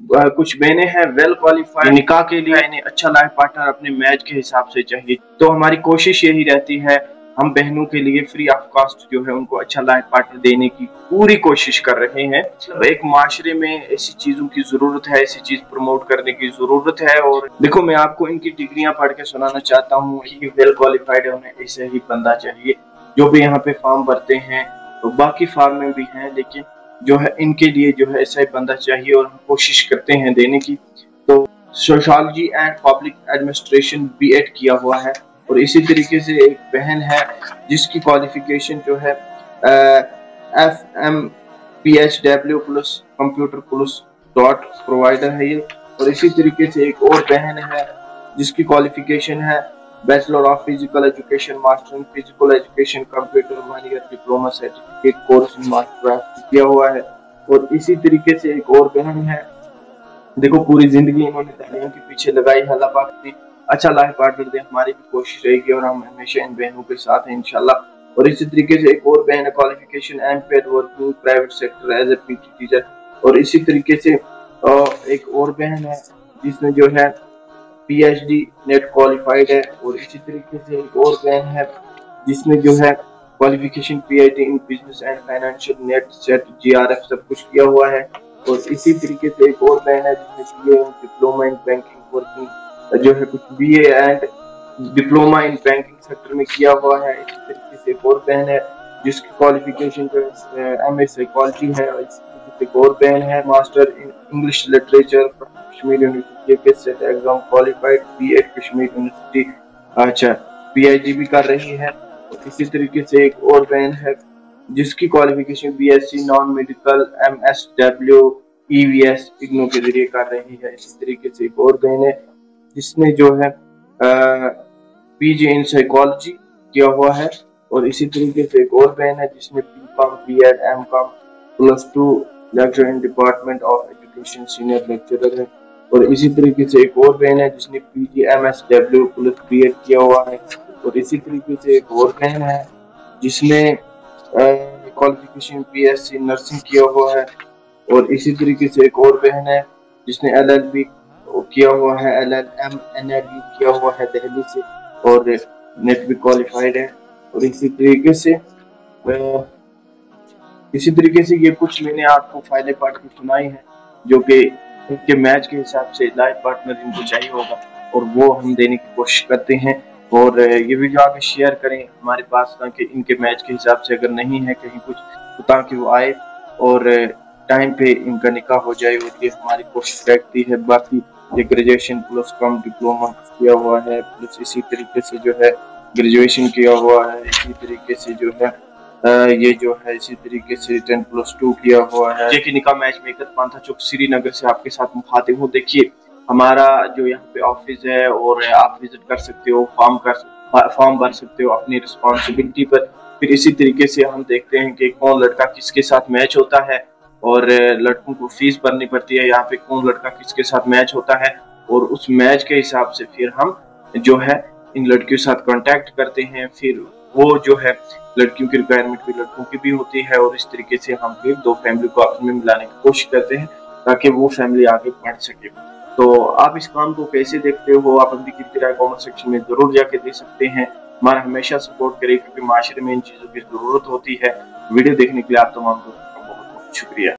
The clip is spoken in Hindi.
कुछ बहनें हैं वेल क्वालिफाइड निकाह के लिए, इन्हें अच्छा लाइफ पार्टनर अपने मैच के हिसाब से चाहिए। तो हमारी कोशिश यही रहती है, हम बहनों के लिए फ्री ऑफ कॉस्ट जो है उनको अच्छा लाइफ पार्टनर देने की पूरी कोशिश कर रहे हैं। एक माशरे में ऐसी चीजों की जरूरत है, ऐसी चीज प्रमोट करने की जरूरत है। और देखो, मैं आपको इनकी डिग्रियां पढ़ के सुनाना चाहता हूँ कि वेल क्वालिफाइड है, उन्हें ऐसे ही बंदा चाहिए। जो भी यहाँ पे फॉर्म भरते हैं, तो बाकी फॉर्म में भी हैं, लेकिन जो है इनके लिए जो है ऐसा ही बंदा चाहिए और हम कोशिश करते हैं देने की। तो sociology and public administration BEd किया हुआ है। और इसी तरीके से एक बहन है जिसकी क्वालिफिकेशन जो है FMPHW plus computer plus dot provider है ये। और इसी तरीके से एक और बहन है जिसकी क्वालिफिकेशन है bachelor of physical education, master in physical education, computer 1 year diploma certificate course in master किया हुआ है। और इसी तरीके से एक और बहन है, देखो पूरी जिंदगी इन्होंने तालीम के पीछे लगाई है। अल्लाह पाक ने अच्छा लाइफ पार्टनर दे, हमारी भी कोशिश रहेगी और हम हमेशा इन बहनों के साथ हैं इंशाल्लाह। और इसी तरीके से एक और बहन है qualification MPEd working private sector as a PT teacher. और इसी तरीके से एक और बहन है जिसने जो है पीएचडी नेट क्वालिफाइड है। और इसी तरीके से एक और बहन है जिसने जो है qualification PhD in business and financial net set GRF सब कुछ किया हुआ है। और इसी तरीके से एक और बहन है जिसने BA in diploma in banking working जो है कुछ BA and diploma in banking sector में किया हुआ है। इसी तरीके से एक और बहन है जिसकी क्वालिफिकेशन जो है एमए साइकोलॉजी है। और इसी तरीके से एक और बहन है master in English literature Kashmir university के SET exam qualified B Ed Kashmir university, अच्छा पीएचडी भी कर रही है। और इसी तरीके से एक और बहन है जिसकी qualification BSc non medical MSW EVS IGNOU के जरिए कर रही है। इसी तरीके से एक और बहन है जिसने जो है पीजी इन साइकोलॉजी किया हुआ है। और इसी तरीके से एक और बहन है जिसने BCom BEd MCom +2 lecture in department of education senior lecturer है। और इसी तरीके से एक और बहन है जिसने पीजी एमएसडब्ल्यू प्लस बीएड किया हुआ है। और इसी तरीके से एक और बहन है जिसने क्वालिफिकेशन बीएससी नर्सिंग किया हुआ है। और इसी तरीके से एक और बहन है जिसने एलएलबी किया हुआ है, एलएलएम एनएलबी किया हुआ है दिल्ली से और नेट भी क्वालिफाइड है। और इसी तरीके से ये कुछ मैंने आपको फायदे पार्ट की सुनाई है जो कि इनके मैच के हिसाब से लाइफ पार्टनर इनको चाहिए होगा और वो हम देने की कोशिश करते हैं। और ये वीडियो आगे शेयर करें हमारे पास ताकि इनके मैच के हिसाब से अगर नहीं है कहीं कुछ तो ताकि वो आए और टाइम पे इनका निकाह हो जाए। और ये हमारी कोशिश रहती है। बाकी ये ग्रेजुएशन प्लस कम डिप्लोमा किया हुआ है, प्लस इसी तरीके से जो है ग्रेजुएशन किया हुआ है, इसी तरीके से जो है ये जो है इसी तरीके से 10+2 किया हुआ है। जेके निकाह मैच मेकर पांथा चौक श्रीनगर से आपके साथ मुखातिब हूँ। देखिए हमारा जो यहाँ पे ऑफिस है और आप विजिट कर सकते हो, फॉर्म भर सकते हो अपनी रिस्पॉन्सिबिलिटी पर। फिर इसी तरीके से हम देखते हैं कि कौन लड़का किसके साथ मैच होता है और लड़कों को फीस भरनी पड़ती है यहाँ पे कौन लड़का किसके साथ मैच होता है। और उस मैच के हिसाब से फिर हम जो है इन लड़कियों के साथ कांटेक्ट करते हैं। फिर वो जो है लड़कियों की रिक्वायरमेंट भी लड़कों की भी होती है और इस तरीके से हम फिर दो फैमिली को आपस में मिलाने की कोशिश करते हैं ताकि वो फैमिली आगे बढ़ सके। तो आप इस काम को कैसे देखते हो, आप अपनी कितनी राय कमेंट सेक्शन में जरूर जाके दे सकते हैं। हमारा हमेशा सपोर्ट करें क्योंकि माशरे में इन चीजों की जरूरत होती है। वीडियो देखने के लिए आप तमाम दोस्तों का बहुत बहुत शुक्रिया।